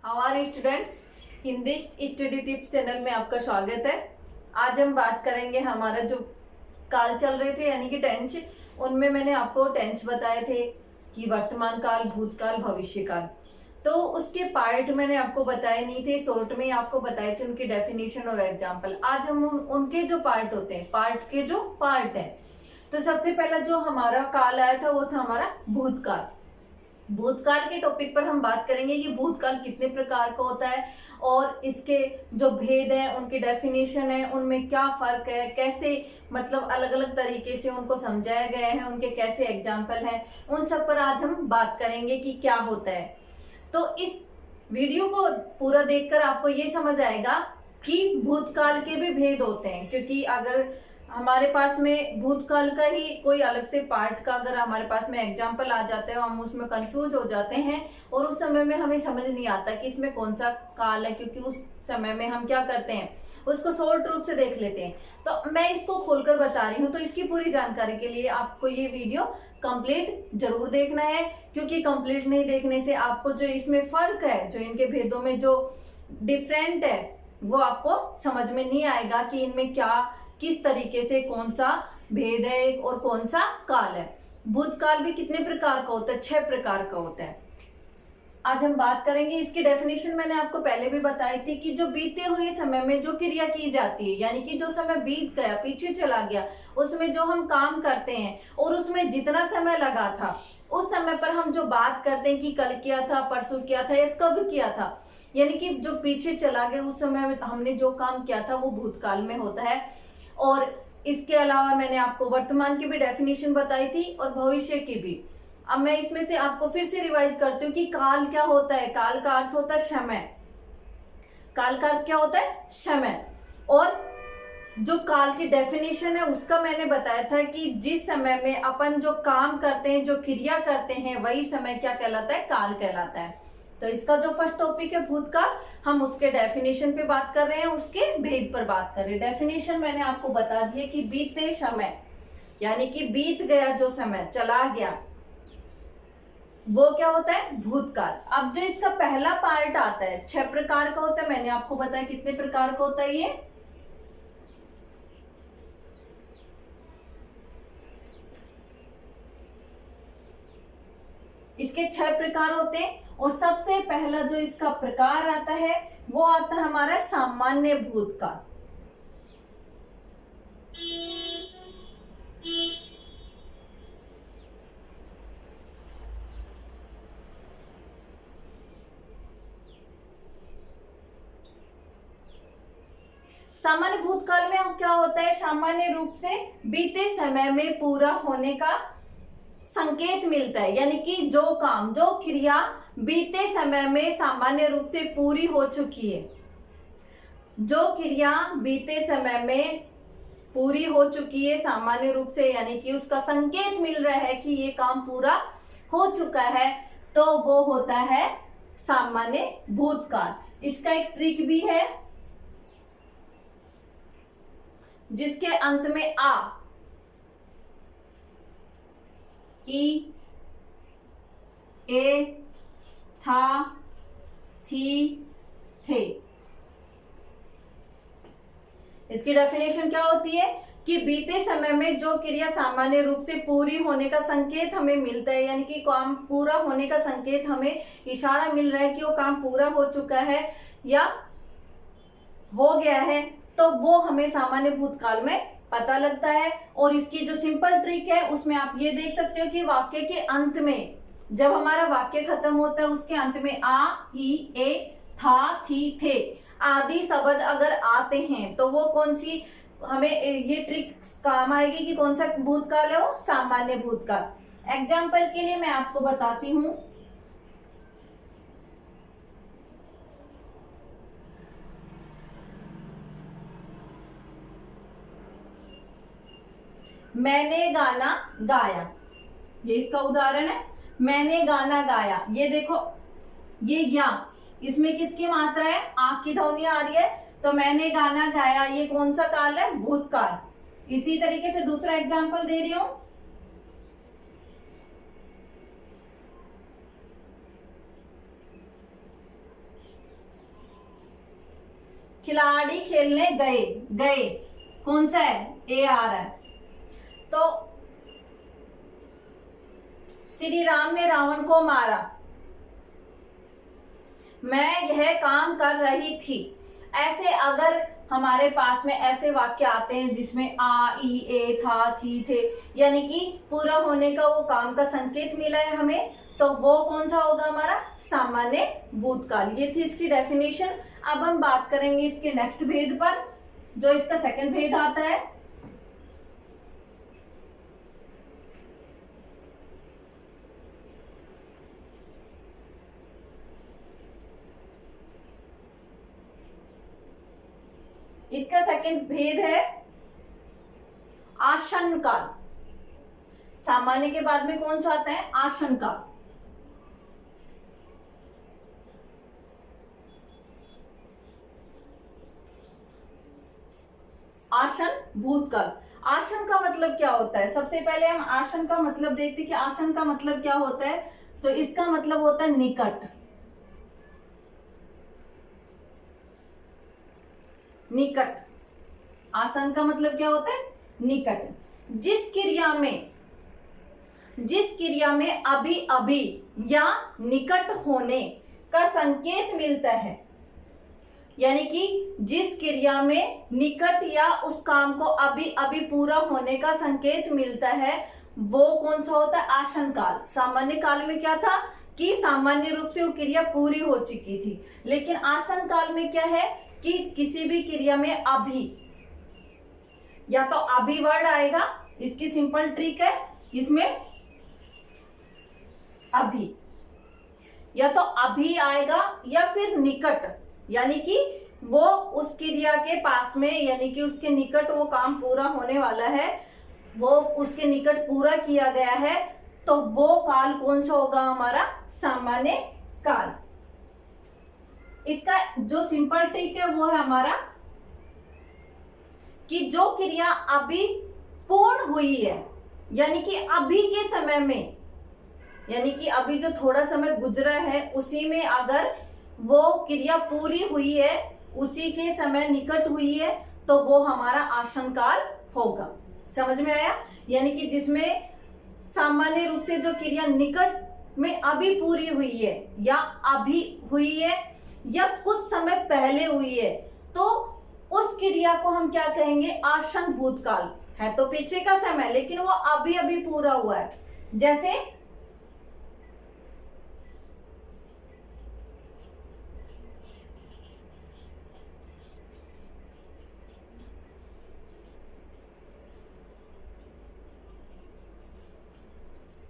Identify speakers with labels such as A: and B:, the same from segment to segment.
A: हमारे students Hindi study tips channel में आपका स्वागत है। आज हम बात करेंगे हमारा जो काल चल रहे थे यानी कि टेंस, उनमें मैंने आपको टेंस बताए थे कि वर्तमान काल, भूतकाल, भविष्य काल। तो उसके पार्ट मैंने आपको बताए नहीं थे, शॉर्ट में ही आपको बताए थे उनकी डेफिनेशन और एग्जाम्पल। आज हम उनके जो पार्ट होते हैं, पार्ट के जो पार्ट है, तो सबसे पहला जो हमारा काल आया था वो था हमारा भूतकाल। भूतकाल के टॉपिक पर हम बात करेंगे कि भूतकाल कितने प्रकार का होता है और इसके जो भेद हैं, उनकी डेफिनेशन है, उनमें क्या फर्क है, कैसे मतलब अलग अलग तरीके से उनको समझाया गया है, उनके कैसे एग्जाम्पल हैं, उन सब पर आज हम बात करेंगे कि क्या होता है। तो इस वीडियो को पूरा देखकर आपको ये समझ आएगा कि भूतकाल के भी भेद होते हैं, क्योंकि अगर हमारे पास में भूतकाल का ही कोई अलग से पार्ट का अगर हमारे पास में एग्जाम्पल आ जाता है, हम उसमें कंफ्यूज हो जाते हैं और उस समय में हमें समझ नहीं आता कि इसमें कौन सा काल है, क्योंकि उस समय में हम क्या करते हैं, उसको शॉर्ट रूप से देख लेते हैं। तो मैं इसको खोलकर बता रही हूँ, तो इसकी पूरी जानकारी के लिए आपको ये वीडियो कंप्लीट जरूर देखना है, क्योंकि कंप्लीट नहीं देखने से आपको जो इसमें फर्क है, जो इनके भेदों में जो डिफरेंट है, वो आपको समझ में नहीं आएगा कि इनमें क्या, किस तरीके से कौन सा भेद है और कौन सा काल है। भूतकाल भी कितने प्रकार का होता है? 6 प्रकार का होता है। आज हम बात करेंगे इसकी डेफिनेशन। मैंने आपको पहले भी बताई थी कि जो बीते हुए समय में जो क्रिया की जाती है, यानी कि जो समय बीत गया, पीछे चला गया, उसमें जो हम काम करते हैं और उसमें जितना समय लगा था, उस समय पर हम जो बात करते हैं कि कल किया था, परसों किया था या कब किया था, यानी कि जो पीछे चला गया, उस समय हमने जो काम किया था वो भूतकाल में होता है। और इसके अलावा मैंने आपको वर्तमान की भी डेफिनेशन बताई थी और भविष्य की भी। अब मैं इसमें से आपको फिर से रिवाइज करती हूँ कि काल क्या होता है। काल का अर्थ होता है समय। काल का अर्थ क्या होता है? समय। और जो काल की डेफिनेशन है उसका मैंने बताया था कि जिस समय में अपन जो काम करते हैं, जो क्रिया करते हैं, वही समय क्या कहलाता है? काल कहलाता है। तो इसका जो फर्स्ट टॉपिक है भूतकाल, हम उसके डेफिनेशन पे बात कर रहे हैं, उसके भेद पर बात कर रहे हैं। डेफिनेशन मैंने आपको बता दी है कि बीते समय, यानी कि बीत गया जो समय, चला गया, वो क्या होता है? भूतकाल। अब जो इसका पहला पार्ट आता है, 6 प्रकार का होता है। मैंने आपको बताया कितने प्रकार का होता है ये। इसके 6 प्रकार होते हैं और सबसे पहला जो इसका प्रकार आता है वो आता है हमारा सामान्य भूतकाल। सामान्य भूतकाल में क्या होता है? सामान्य रूप से बीते समय में पूरा होने का संकेत मिलता है, यानी कि जो काम, जो क्रिया बीते समय में सामान्य रूप से पूरी हो चुकी है, जो क्रिया बीते समय में पूरी हो चुकी है सामान्य रूप से, यानी कि उसका संकेत मिल रहा है कि ये काम पूरा हो चुका है, तो वो होता है सामान्य भूतकाल। इसका एक ट्रिक भी है जिसके अंत में आ, ई, ए, था, थी, थे। इसकी डेफिनेशन क्या होती है कि बीते समय में जो क्रिया सामान्य रूप से पूरी होने का संकेत हमें मिलता है, यानी कि काम पूरा होने का संकेत, हमें इशारा मिल रहा है कि वो काम पूरा हो चुका है या हो गया है, तो वो हमें सामान्य भूतकाल में पता लगता है। और इसकी जो सिंपल ट्रिक है उसमें आप ये देख सकते हो कि वाक्य के अंत में, जब हमारा वाक्य खत्म होता है, उसके अंत में आ, ई, ए, था, थी, थे आदि शब्द अगर आते हैं, तो वो कौन सी, हमें ये ट्रिक काम आएगी कि कौन सा भूतकाल है? वो सामान्य भूतकाल। एग्जाम्पल के लिए मैं आपको बताती हूं। मैंने गाना गाया, ये इसका उदाहरण है। मैंने गाना गाया, ये देखो, ये ज्ञा, इसमें किसकी मात्रा है? आ की ध्वनि आ रही है, तो मैंने गाना गाया, ये कौन सा काल है? भूतकाल। इसी तरीके से दूसरा एग्जांपल दे रही हूं। खिलाड़ी खेलने गए, गए कौन सा है, ए आ रहा है। तो श्री राम ने रावण को मारा, मैं यह काम कर रही थी। ऐसे अगर हमारे पास में ऐसे वाक्य आते हैं जिसमें आ, ई, ए, था, थी, थे, यानी कि पूरा होने का वो काम का संकेत मिला है हमें, तो वो कौन सा होगा हमारा, सामान्य भूतकाल। ये थी इसकी डेफिनेशन। अब हम बात करेंगे इसके नेक्स्ट भेद पर, जो इसका सेकंड भेद आता है। इसका सेकंड भेद है आसन्न काल। सामान्य के बाद में कौन सा आता है, आसन्न काल। आसन्न भूतकाल। आसन्न का मतलब क्या होता है, सबसे पहले हम आसन्न का मतलब देखते कि आसन्न का मतलब क्या होता है। तो इसका मतलब होता है निकट, निकट। आसन्न का मतलब क्या होता है, निकट। जिस क्रिया में अभी अभी या निकट होने का संकेत मिलता है, यानी कि जिस क्रिया में निकट या उस काम को अभी अभी पूरा होने का संकेत मिलता है, वो कौन सा होता है, आसन्न काल। सामान्य काल में क्या था कि सामान्य रूप से वो क्रिया पूरी हो चुकी थी, लेकिन आसन्न काल में क्या है कि किसी भी क्रिया में अभी, या तो अभी वर्ड आएगा, इसकी सिंपल ट्रिक है इसमें, अभी, या तो अभी आएगा या फिर निकट, यानी कि वो उस क्रिया के पास में, यानी कि उसके निकट वो काम पूरा होने वाला है, वो उसके निकट पूरा किया गया है, तो वो काल कौन सा होगा हमारा, सामान्य काल। इसका जो सिंपल ट्रिक है वो है हमारा कि जो क्रिया अभी पूर्ण हुई है, यानी कि अभी के समय में, यानी कि अभी जो थोड़ा समय गुजरा है उसी में अगर वो क्रिया पूरी हुई है, उसी के समय निकट हुई है, तो वो हमारा आसन्न काल होगा। समझ में आया, यानी कि जिसमें सामान्य रूप से जो क्रिया निकट में अभी पूरी हुई है, या अभी हुई है, या कुछ समय पहले हुई है, तो उस क्रिया को हम क्या कहेंगे, आसन्न भूतकाल। है तो पीछे का समय, लेकिन वो अभी अभी पूरा हुआ है। जैसे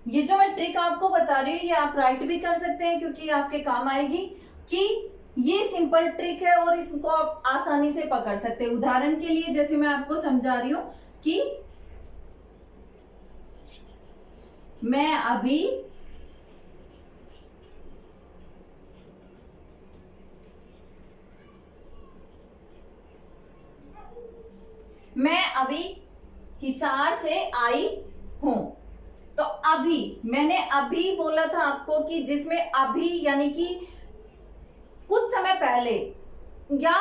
A: ये जो मैं ट्रिक आपको बता रही हूँ, ये आप राइट भी कर सकते हैं क्योंकि आपके काम आएगी, कि ये सिंपल ट्रिक है और इसको आप आसानी से पकड़ सकते हैं। उदाहरण के लिए जैसे मैं आपको समझा रही हूं कि मैं अभी हिसार से आई हूं। तो अभी मैंने अभी बोला था आपको कि जिसमें अभी यानी कि कुछ समय पहले या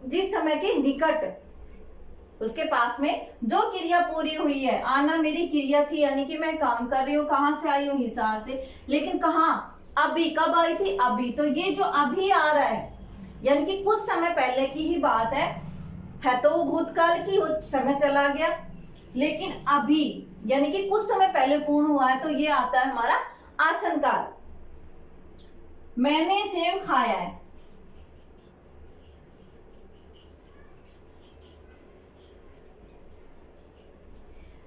A: जिस समय के निकट, उसके पास में जो क्रिया पूरी हुई है, आना मेरी क्रिया थी, यानी कि मैं काम कर रही हूँ, कहां से आई हूँ, हिसार से, लेकिन कहा अभी, कब आई थी, अभी। तो ये जो अभी आ रहा है यानी कि कुछ समय पहले की ही बात है तो वो भूतकाल की, वो समय चला गया, लेकिन अभी यानी कि कुछ समय पहले पूर्ण हुआ है, तो ये आता है हमारा आसन्न काल। मैंने सेब खाया है,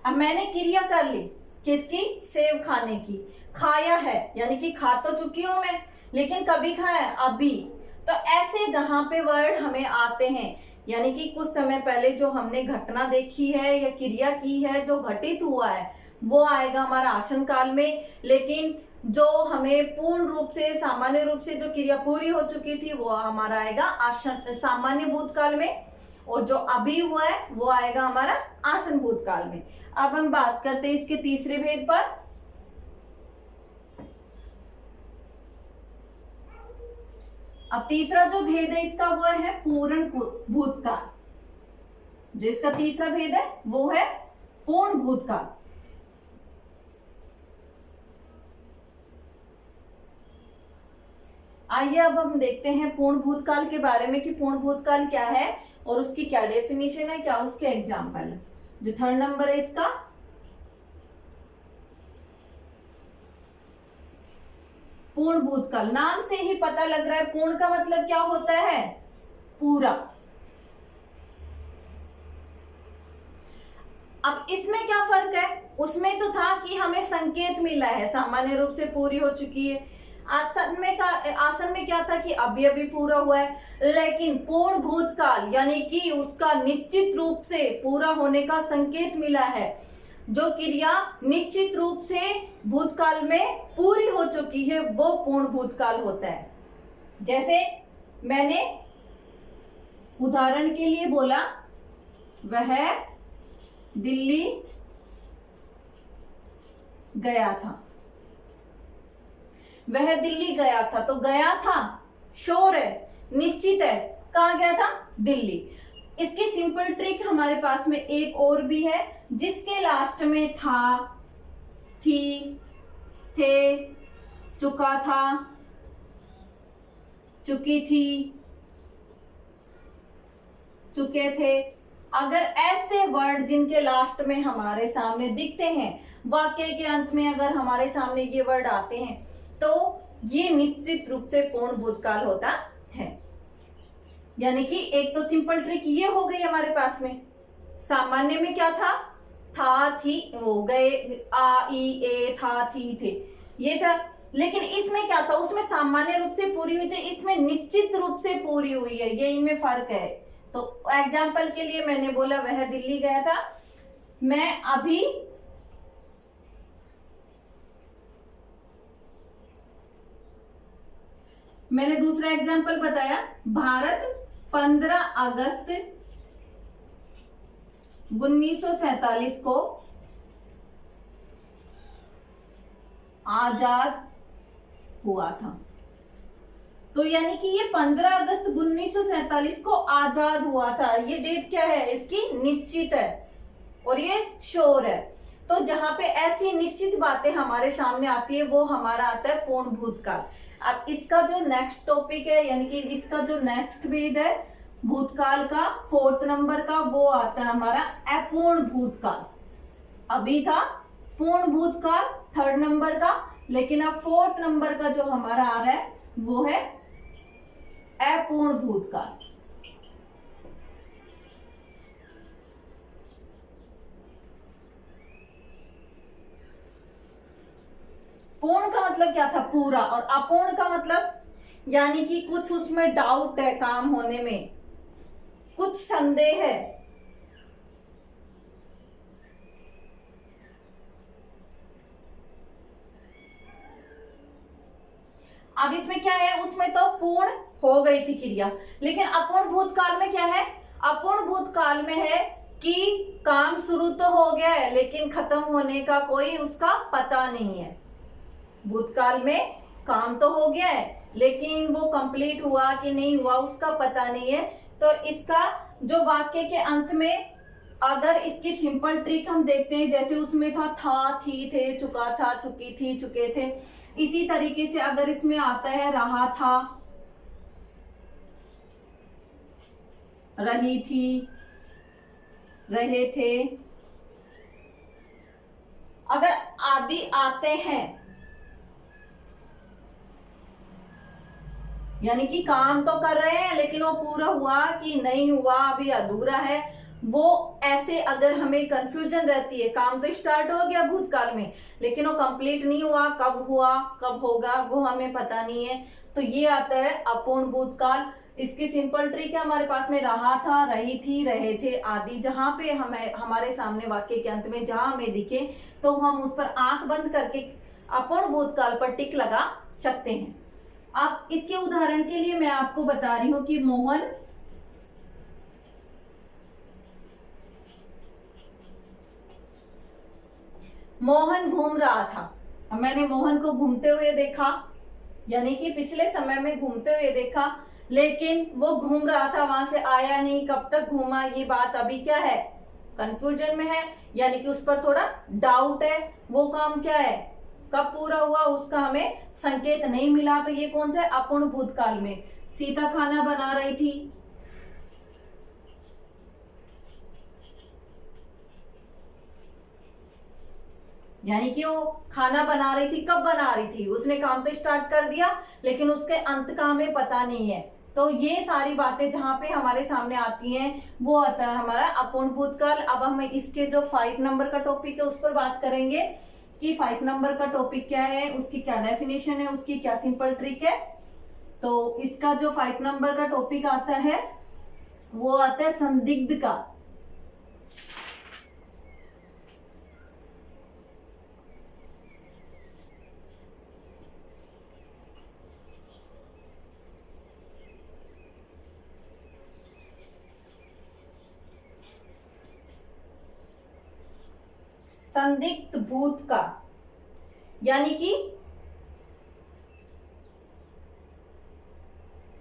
A: अब मैंने क्रिया कर ली किसकी, सेब खाने की। खाया है यानी कि खा तो चुकी हूं मैं, लेकिन कभी खाया, अभी। तो ऐसे जहां पे वर्ड हमें आते हैं, यानी कि कुछ समय पहले जो हमने घटना देखी है या क्रिया की है, जो घटित हुआ है, वो आएगा हमारा आसन्न काल में। लेकिन जो हमें पूर्ण रूप से, सामान्य रूप से जो क्रिया पूरी हो चुकी थी, वो हमारा आएगा सामान्य भूतकाल में, और जो अभी हुआ है वो आएगा हमारा आसन्न भूतकाल में। अब हम बात करते हैं इसके तीसरे भेद पर। अब तीसरा जो भेद है इसका वो है पूर्ण भूतकाल। जो इसका तीसरा भेद है वो है पूर्ण भूतकाल। आइए अब हम देखते हैं पूर्ण भूतकाल के बारे में कि पूर्ण भूतकाल क्या है और उसकी क्या डेफिनेशन है, क्या उसके एग्जाम्पल है। जो थर्ड नंबर है इसका, पूर्ण भूतकाल। नाम से ही पता लग रहा है पूर्ण का मतलब क्या होता है, पूरा। अब इसमें क्या फर्क है, उसमें तो था कि हमें संकेत मिला है सामान्य रूप से पूरी हो चुकी है। आसन में क्या था कि अभी अभी पूरा हुआ है, लेकिन पूर्ण भूतकाल यानी कि उसका निश्चित रूप से पूरा होने का संकेत मिला है। जो क्रिया निश्चित रूप से भूतकाल में पूरी हो चुकी है वो पूर्ण भूतकाल होता है। जैसे मैंने उदाहरण के लिए बोला, वह दिल्ली गया था। वह दिल्ली गया था, तो गया था श्योर है, निश्चित है, कहाँ गया था, दिल्ली। इसकी सिंपल ट्रिक हमारे पास में एक और भी है, जिसके लास्ट में था, थी, थे, चुका था, चुकी थी, चुके थे। अगर ऐसे वर्ड जिनके लास्ट में हमारे सामने दिखते हैं, वाक्य के अंत में अगर हमारे सामने ये वर्ड आते हैं, तो ये निश्चित रूप से पूर्ण भूतकाल होता है। यानी कि एक तो सिंपल ट्रिक ये हो गई हमारे पास में। सामान्य में क्या था, थी, वो गए, आ, ई, ए, था, थी, थे, ये था। लेकिन इसमें क्या था, उसमें सामान्य रूप से पूरी हुई थी, इसमें निश्चित रूप से पूरी हुई है, ये इनमें फर्क है। तो एग्जाम्पल के लिए मैंने बोला वह दिल्ली गया था, मैं अभी मैंने दूसरा एग्जाम्पल बताया, भारत 15 अगस्त 1947 को आजाद हुआ था। तो यानी कि ये 15 अगस्त 1947 को आजाद हुआ था, ये डेट क्या है, इसकी निश्चित है और ये श्योर है। तो जहां पे ऐसी निश्चित बातें हमारे सामने आती है वो हमारा आता है पूर्ण भूतकाल। अब इसका जो नेक्स्ट टॉपिक है, यानी कि इसका जो नेक्स्ट भेद है भूतकाल का, फोर्थ नंबर का, वो आता है हमारा अपूर्ण भूतकाल। अभी था पूर्ण भूतकाल थर्ड नंबर का, लेकिन अब फोर्थ नंबर का जो हमारा आ रहा है वो है अपूर्ण भूतकाल। पूर्ण का मतलब क्या था, पूरा, और अपूर्ण का मतलब यानी कि कुछ उसमें डाउट है, काम होने में कुछ संदेह है। अब इसमें क्या है, उसमें तो पूर्ण हो गई थी क्रिया, लेकिन अपूर्ण भूतकाल में क्या है, अपूर्ण भूतकाल में है कि काम शुरू तो हो गया है लेकिन खत्म होने का कोई उसका पता नहीं है। भूतकाल में काम तो हो गया है लेकिन वो कंप्लीट हुआ कि नहीं हुआ उसका पता नहीं है। तो इसका जो वाक्य के अंत में अगर इसकी सिंपल ट्रिक हम देखते हैं, जैसे उसमें था, थी, थे, चुका था, चुकी थी, चुके थे, इसी तरीके से अगर इसमें आता है रहा था, रही थी, रहे थे, अगर आदि आते हैं यानी कि काम तो कर रहे हैं लेकिन वो पूरा हुआ कि नहीं हुआ, अभी अधूरा है, वो ऐसे अगर हमें कंफ्यूजन रहती है, काम तो स्टार्ट हो गया भूतकाल में लेकिन वो कंप्लीट नहीं हुआ, कब होगा वो हमें पता नहीं है, तो ये आता है अपूर्ण भूतकाल। इसकी सिंपल ट्रिक है हमारे पास में रहा था, रही थी, रहे थे आदि, जहां पे हमें हमारे सामने वाक्य के अंत में जहां हमें दिखे तो हम उस पर आंख बंद करके अपूर्ण भूतकाल पर टिक लगा सकते हैं। अब इसके उदाहरण के लिए मैं आपको बता रही हूं कि मोहन घूम रहा था। अब मैंने मोहन को घूमते हुए देखा, यानी कि पिछले समय में घूमते हुए देखा, लेकिन वो घूम रहा था, वहां से आया नहीं, कब तक घूमा, ये बात अभी क्या है, कंफ्यूजन में है, यानी कि उस पर थोड़ा डाउट है। वो काम क्या है, कब पूरा हुआ, उसका हमें संकेत नहीं मिला। तो ये कौन सा है, अपूर्ण भूतकाल में। सीता खाना बना रही थी, यानी कि वो खाना बना रही थी, कब बना रही थी, उसने काम तो स्टार्ट कर दिया, लेकिन उसके अंत का हमें पता नहीं है। तो ये सारी बातें जहां पे हमारे सामने आती हैं वो आता है हमारा अपूर्ण भूतकाल। अब हम इसके जो 5 नंबर का टॉपिक है उस पर बात करेंगे कि 5 नंबर का टॉपिक क्या है, उसकी क्या डेफिनेशन है, उसकी क्या सिंपल ट्रिक है। तो इसका जो 5 नंबर का टॉपिक आता है वो आता है संदिग्ध का। संदिग्ध भूत का, यानी कि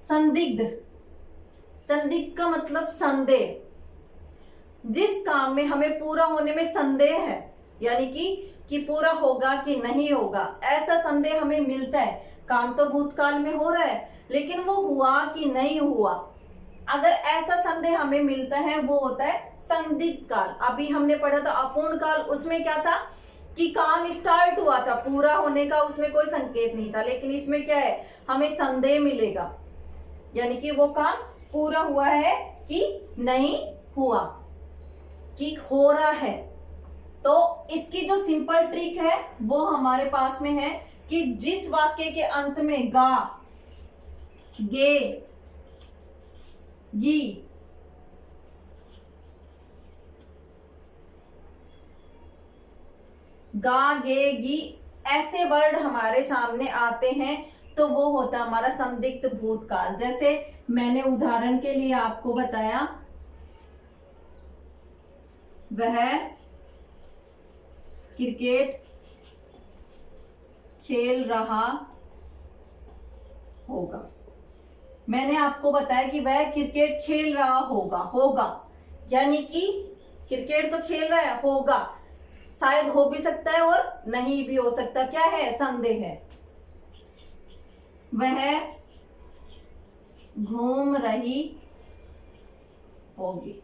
A: संदिग्ध, संदिग्ध का मतलब संदेह। जिस काम में हमें पूरा होने में संदेह है, यानी कि पूरा होगा कि नहीं होगा, ऐसा संदेह हमें मिलता है। काम तो भूतकाल में हो रहा है, लेकिन वो हुआ कि नहीं हुआ, अगर ऐसा संदेह हमें मिलता है वो होता है संदिग्ध काल। अभी हमने पढ़ा था अपूर्ण काल, उसमें क्या था कि काम स्टार्ट हुआ था, पूरा होने का उसमें कोई संकेत नहीं था, लेकिन इसमें क्या है, हमें संदेह मिलेगा, यानी कि वो काम पूरा हुआ है कि नहीं हुआ, कि हो रहा है। तो इसकी जो सिंपल ट्रिक है वो हमारे पास में है कि जिस वाक्य के अंत में गा, गे, गी, गा, गे, गी ऐसे वर्ड हमारे सामने आते हैं तो वो होता है हमारा संदिग्ध भूतकाल। जैसे मैंने उदाहरण के लिए आपको बताया, वह क्रिकेट खेल रहा होगा। मैंने आपको बताया कि वह क्रिकेट खेल रहा होगा, होगा यानी कि क्रिकेट तो खेल रहा है, होगा शायद हो भी सकता है और नहीं भी हो सकता, क्या है, संदेह है। वह घूम रही होगी,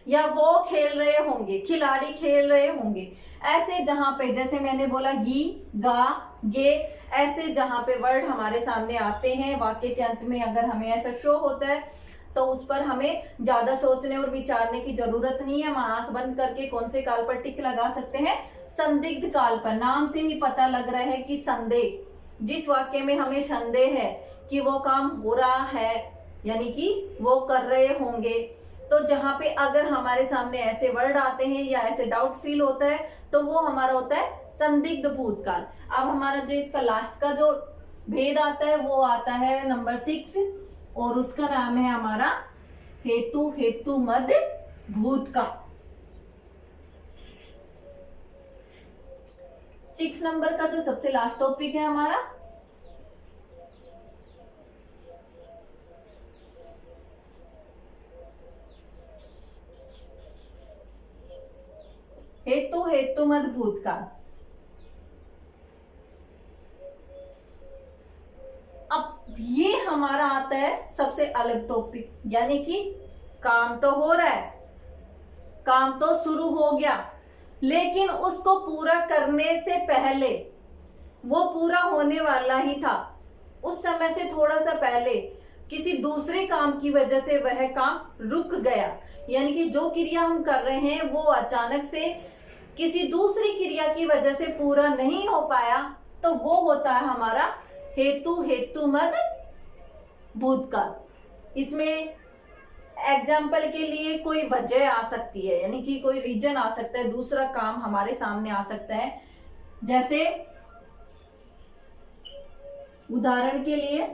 A: या वो खेल रहे होंगे, खिलाड़ी खेल रहे होंगे। ऐसे जहां पे, जैसे मैंने बोला गी, गा, गे, ऐसे जहां पे वर्ड हमारे सामने आते हैं वाक्य के अंत में, अगर हमें ऐसा शो होता है तो उस पर हमें ज्यादा सोचने और विचारने की जरूरत नहीं है। हम आंख बंद करके कौन से काल पर टिक लगा सकते हैं, संदिग्ध काल पर। नाम से ही पता लग रहा है कि संदेह, जिस वाक्य में हमें संदेह है कि वो काम हो रहा है, यानी कि वो कर रहे होंगे। तो जहां पे अगर हमारे सामने ऐसे वर्ड आते हैं या ऐसे डाउट फील होता है तो वो हमारा होता है संदिग्ध भूतकाल। अब हमारा जो इसका लास्ट का जो भेद आता है वो आता है नंबर 6, और उसका नाम है हमारा हेतु, हेतु मद भूत का। 6 नंबर का जो सबसे लास्ट टॉपिक है हमारा, हेतु, हेतु मद भूतकाल। अब ये हमारा आता है सबसे अलग टॉपिक, यानी कि काम तो हो रहा है, काम तो शुरू हो गया, लेकिन उसको पूरा करने से पहले, वो पूरा होने वाला ही था, उस समय से थोड़ा सा पहले किसी दूसरे काम की वजह से वह काम रुक गया, यानी कि जो क्रिया हम कर रहे हैं वो अचानक से किसी दूसरी क्रिया की वजह से पूरा नहीं हो पाया, तो वो होता है हमारा हेतु, हेतु मद भूतकाल। इसमें एग्जाम्पल के लिए कोई वजह आ सकती है, यानी कि कोई रीजन आ सकता है, दूसरा काम हमारे सामने आ सकता है। जैसे उदाहरण के लिए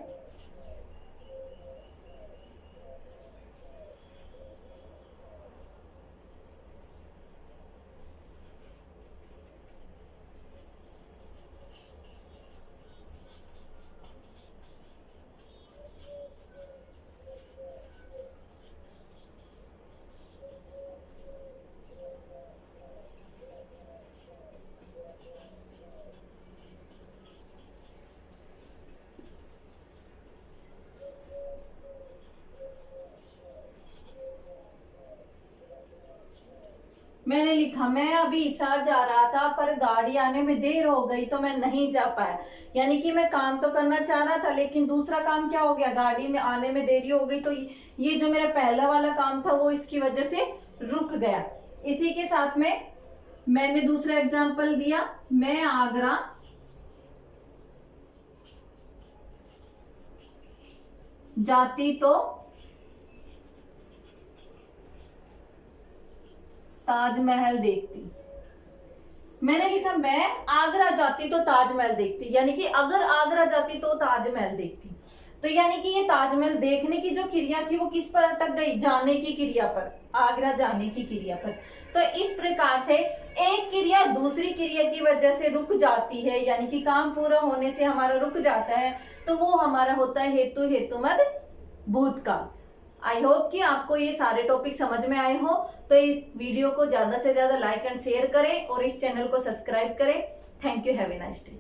A: मैंने लिखा मैं अभी हिसार जा रहा था पर गाड़ी आने में देर हो गई तो मैं नहीं जा पाया। यानी कि मैं काम तो करना चाह रहा था लेकिन दूसरा काम क्या हो गया, गाड़ी में आने में देरी हो गई, तो ये जो मेरा पहला वाला काम था वो इसकी वजह से रुक गया। इसी के साथ में मैंने दूसरा एग्जाम्पल दिया, मैं आगरा जाती तो ताजमहल देखती। मैंने लिखा मैं आगरा जाती तो ताजमहल देखती, यानी कि अगर आगरा जाती तो ताजमहल देखती। तो यानी कि ये ताजमहल देखने की जो क्रिया थी वो किस पर अटक गई, जाने की क्रिया पर, आगरा जाने की क्रिया पर। तो इस प्रकार से एक क्रिया दूसरी क्रिया की वजह से रुक जाती है, यानी कि काम पूरा होने से हमारा रुक जाता है, तो वो हमारा होता है हेतु हेतुमद भूतकाल। आई होप कि आपको ये सारे टॉपिक समझ में आए हो। तो इस वीडियो को ज्यादा से ज्यादा लाइक एंड शेयर करें और इस चैनल को सब्सक्राइब करें। Thank you, have a nice day.